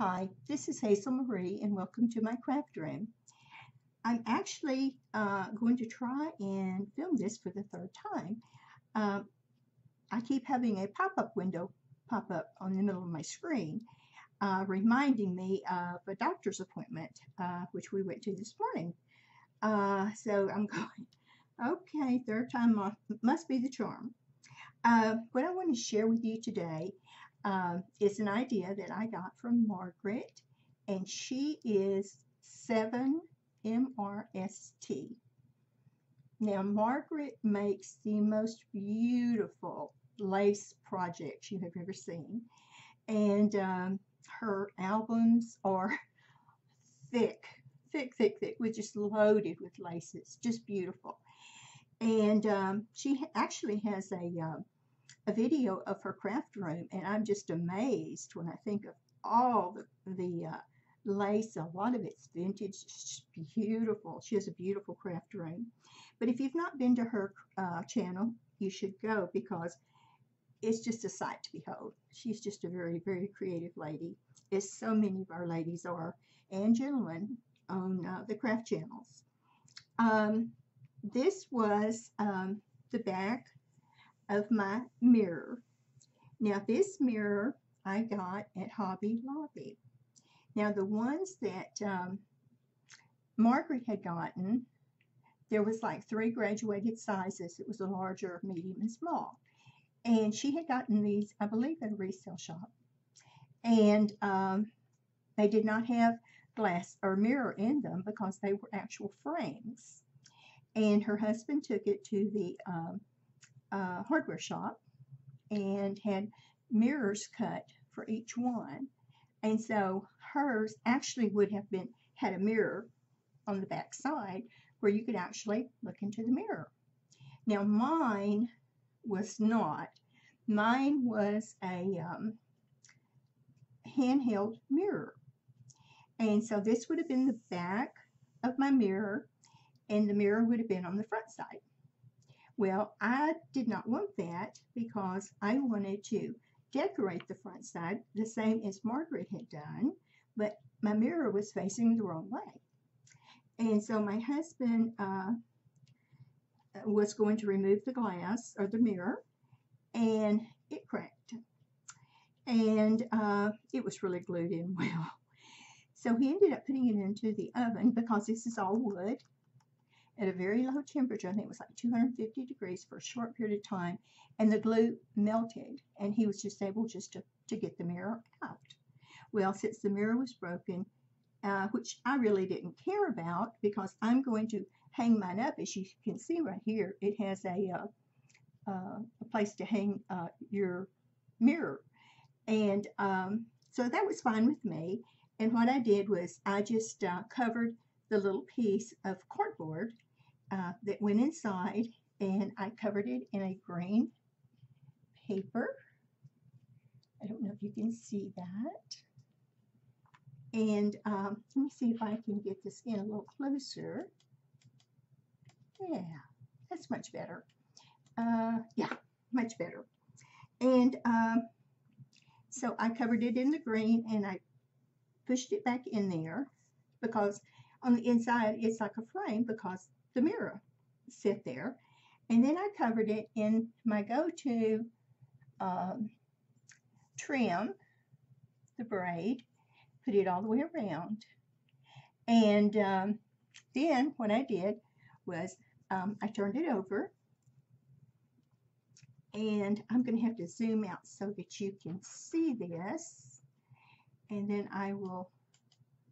Hi, this is Hazel Marie, and welcome to my craft room. I'm actually going to try and film this for the third time. Um, I keep having a pop-up window pop up on the middle of my screen, reminding me of a doctor's appointment, which we went to this morning. So I'm going, okay, third time must be the charm. What I want to share with you today is an idea that I got from Margaret, and she is 7MRST. Now, Margaret makes the most beautiful lace projects you have ever seen, and her albums are thick, thick, with just loaded with laces, just beautiful. And she actually has a video of her craft room, and I'm just amazed when I think of all the lace. A lot of it's vintage, it's beautiful. She has a beautiful craft room. But if you've not been to her channel, you should go because it's just a sight to behold. She's just a very creative lady, as so many of our ladies are, and gentlemen on the craft channels. This was the back of my mirror. Now this mirror I got at Hobby Lobby. Now the ones that Margaret had gotten, there was like 3 graduated sizes. It was a larger, medium, and small. And she had gotten these, I believe, at a resale shop. And they did not have glass or mirror in them because they were actual frames. And her husband took it to the hardware shop and had mirrors cut for each one. And so hers actually would have had a mirror on the back side where you could actually look into the mirror. Now mine was not. Mine was a handheld mirror. And so this would have been the back of my mirror, and the mirror would have been on the front side. Well, I did not want that because I wanted to decorate the front side the same as Margaret had done, but my mirror was facing the wrong way. And so my husband was going to remove the glass or the mirror, and it cracked. And it was really glued in well. So he ended up putting it into the oven because this is all wood at a very low temperature. I think it was like 250 degrees for a short period of time, and the glue melted, and he was just able to get the mirror out. Well, since the mirror was broken, which I really didn't care about because I'm going to hang mine up. As you can see right here, it has a place to hang your mirror, and so that was fine with me. And what I did was I just covered the little piece of cardboard that went inside, and I covered it in a green paper. I don't know if you can see that. And let me see if I can get this in a little closer. Yeah, that's much better. Yeah, much better. And so I covered it in the green, and I pushed it back in there because on the inside it's like a frame because the mirror sit there. And then I covered it in my go-to trim, the braid, put it all the way around. And then what I did was I turned it over, and I'm going to have to zoom out so that you can see this, and then I will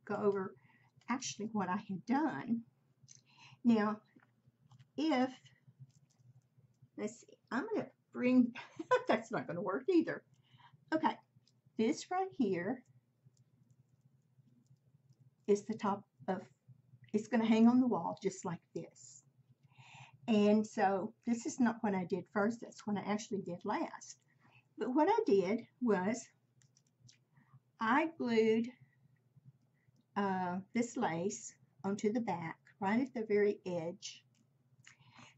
go over actually what I had done. Now, let's see, I'm going to bring, that's not going to work either. Okay, this right here is the top of, it's going to hang on the wall just like this. And so this is not what I did first, that's what I actually did last. But what I did was I glued this lace onto the back right at the very edge.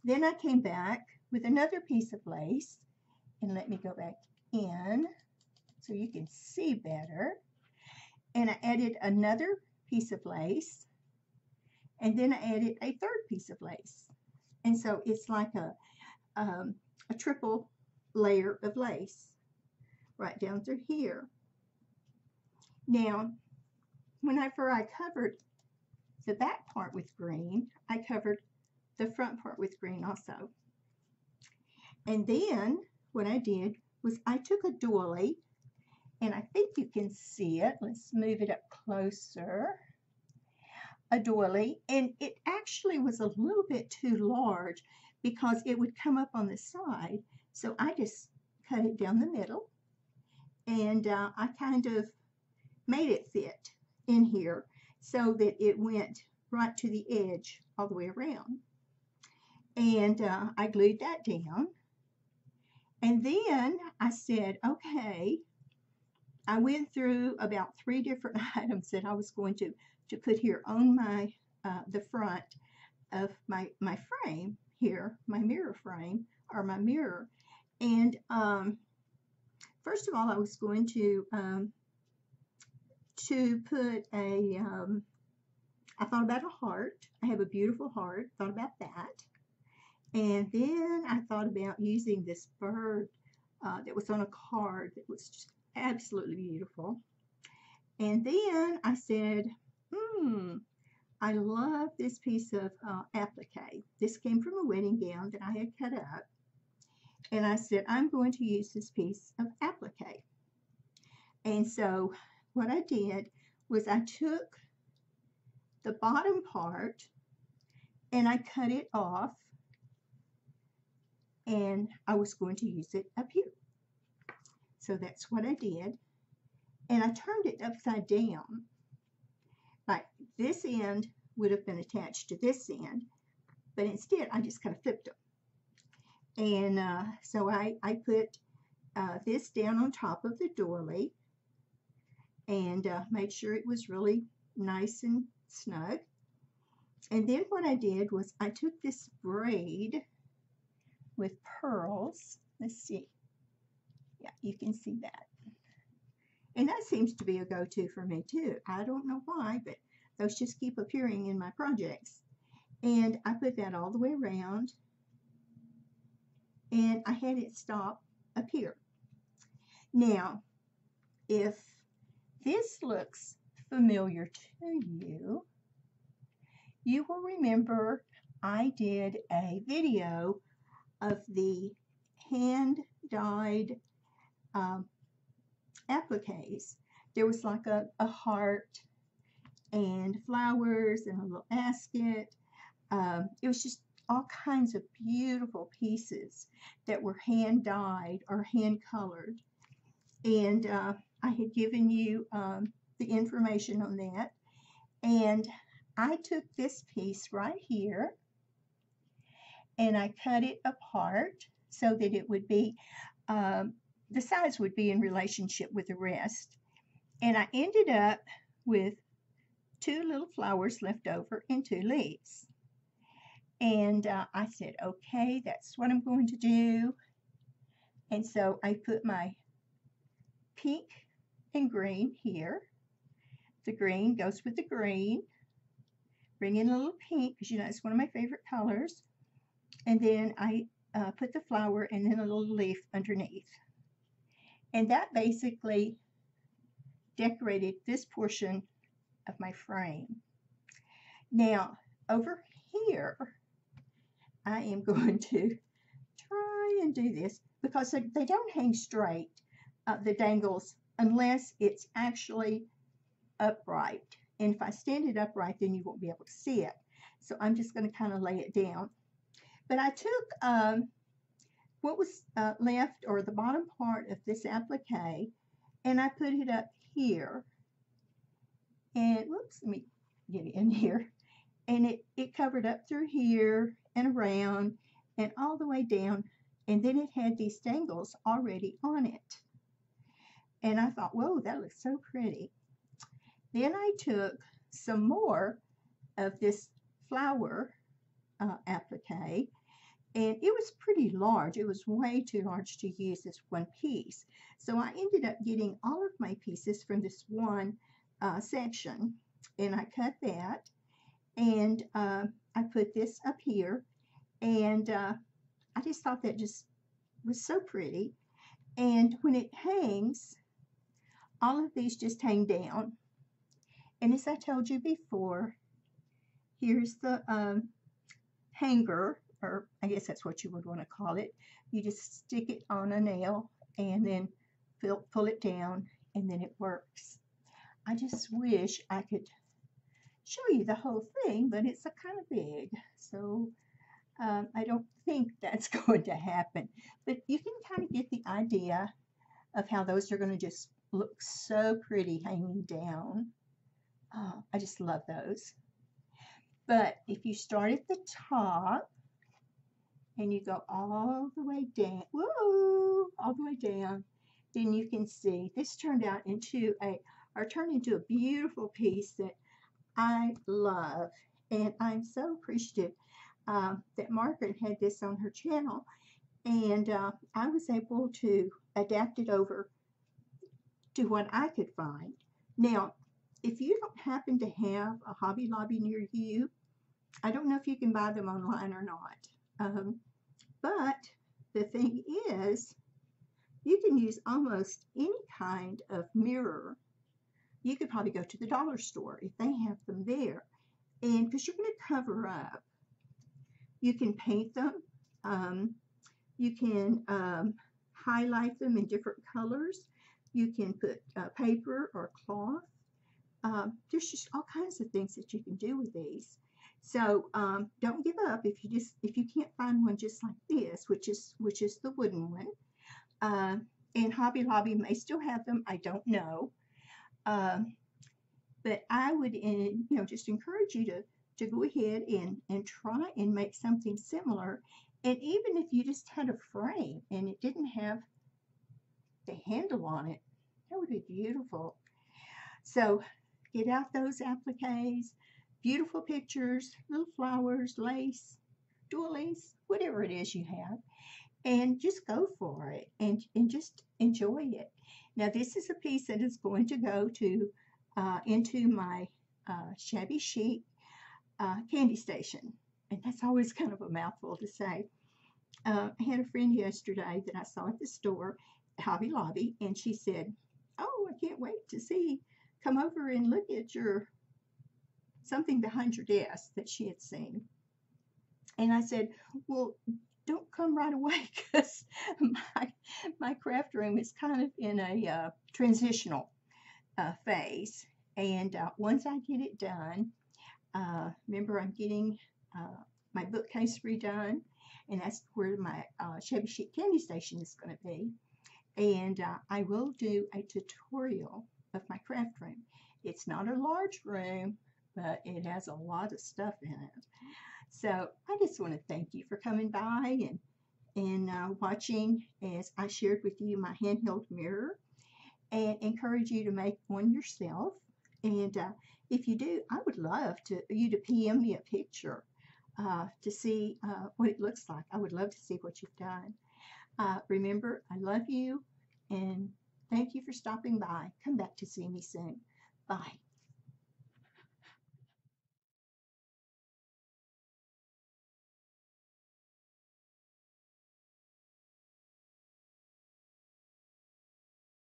Then I came back with another piece of lace, and let me go back in so you can see better. and I added another piece of lace, and then I added a third piece of lace. And so it's like a triple layer of lace right down through here. Now, whenever I covered the back part with green, I covered the front part with green also. And then what I did was I took a doily, and I think you can see it. Let's move it up closer. A doily, and it actually was a little bit too large because it would come up on the side. So I just cut it down the middle, and I kind of made it fit in here so that it went right to the edge all the way around. And I glued that down. And then I said, okay, I went through about 3 different items that I was going to put here on my the front of my frame here, my mirror frame, or my mirror. And first of all, I was going to put a, I thought about a heart. I have a beautiful heart, thought about that. And then I thought about using this bird that was on a card that was just absolutely beautiful. And then I said, I love this piece of applique. This came from a wedding gown that I had cut up. And I said, I'm going to use this piece of applique. And so what I did was I took the bottom part and I cut it off, and I was going to use it up here. So that's what I did. And I turned it upside down. Like this end would have been attached to this end, but instead I just kind of flipped them. And so I put this down on top of the doily and made sure it was really nice and snug. And then what I did was I took this braid with pearls. Let's see. Yeah, you can see that. And that seems to be a go-to for me too. I don't know why, but those just keep appearing in my projects. And I put that all the way around, and I had it stop up here. Now, if this looks familiar to you, you will remember I did a video of the hand-dyed appliques. There was like a heart and flowers and a little basket. It was just all kinds of beautiful pieces that were hand dyed or hand colored. And I had given you the information on that. And I took this piece right here and I cut it apart so that it would be, the size would be in relationship with the rest. And I ended up with 2 little flowers left over and 2 leaves. And I said, okay, that's what I'm going to do. And so I put my pink and green here. The green goes with the green. Bring in a little pink because you know it's one of my favorite colors. And then I put the flower and then a little leaf underneath. And that basically decorated this portion of my frame. Now, over here, I am going to try and do this because they don't hang straight, the dangles, unless it's actually upright. And if I stand it upright, then you won't be able to see it. So I'm just going to kind of lay it down. But I took what was left, or the bottom part of this applique, and I put it up here. And whoops, let me get it in here. And it covered up through here and around and all the way down. And then it had these dangles already on it. And I thought, whoa, that looks so pretty. Then I took some more of this flower applique, and it was pretty large. It was way too large to use as one piece. So I ended up getting all of my pieces from this one section, and I cut that, and I put this up here, and I just thought that just was so pretty. And when it hangs, all of these just hang down. And as I told you before, here's the hanger, or I guess that's what you would want to call it. You just stick it on a nail and then pull it down, and then it works. I just wish I could show you the whole thing, but it's a kind of big, so I don't think that's going to happen. But you can kind of get the idea of how those are going to just look so pretty hanging down. Oh, I just love those. But if you start at the top and you go all the way down, whoa, all the way down, then you can see this turned into a beautiful piece that I love. And I'm so appreciative that Margaret had this on her channel, and I was able to adapt it over to what I could find. Now, if you don't happen to have a Hobby Lobby near you, I don't know if you can buy them online or not. But the thing is, you can use almost any kind of mirror. You could probably go to the dollar store if they have them there. And because you're going to cover up, you can paint them. You can highlight them in different colors. You can put paper or cloth. There's just all kinds of things that you can do with these. So don't give up if you can't find one just like this, which is the wooden one. And Hobby Lobby may still have them. I don't know. But I would just encourage you to go ahead and try and make something similar. And even if you just had a frame and it didn't have the handle on it, that would be beautiful. So get out those appliques, beautiful pictures, little flowers, lace, doilies, whatever it is you have, and just go for it and just enjoy it. Now this is a piece that is going to go to into my Shabby Chic candy station, and that's always kind of a mouthful to say. I had a friend yesterday that I saw at the store, Hobby Lobby, and she said, "Oh, I can't wait to come over and look at something behind your desk that she had seen." And I said, "Well, don't come right away because my craft room is kind of in a transitional phase. And once I get it done, remember I'm getting my bookcase redone, and that's where my Shabby Chic candy station is going to be. And I will do a tutorial of my craft room. It's not a large room, but it has a lot of stuff in it. So I just want to thank you for coming by and watching as I shared with you my handheld mirror, and encourage you to make one yourself. And if you do, I would love you to PM me a picture to see what it looks like. I would love to see what you've done. Remember, I love you, and thank you for stopping by. Come back to see me soon. Bye.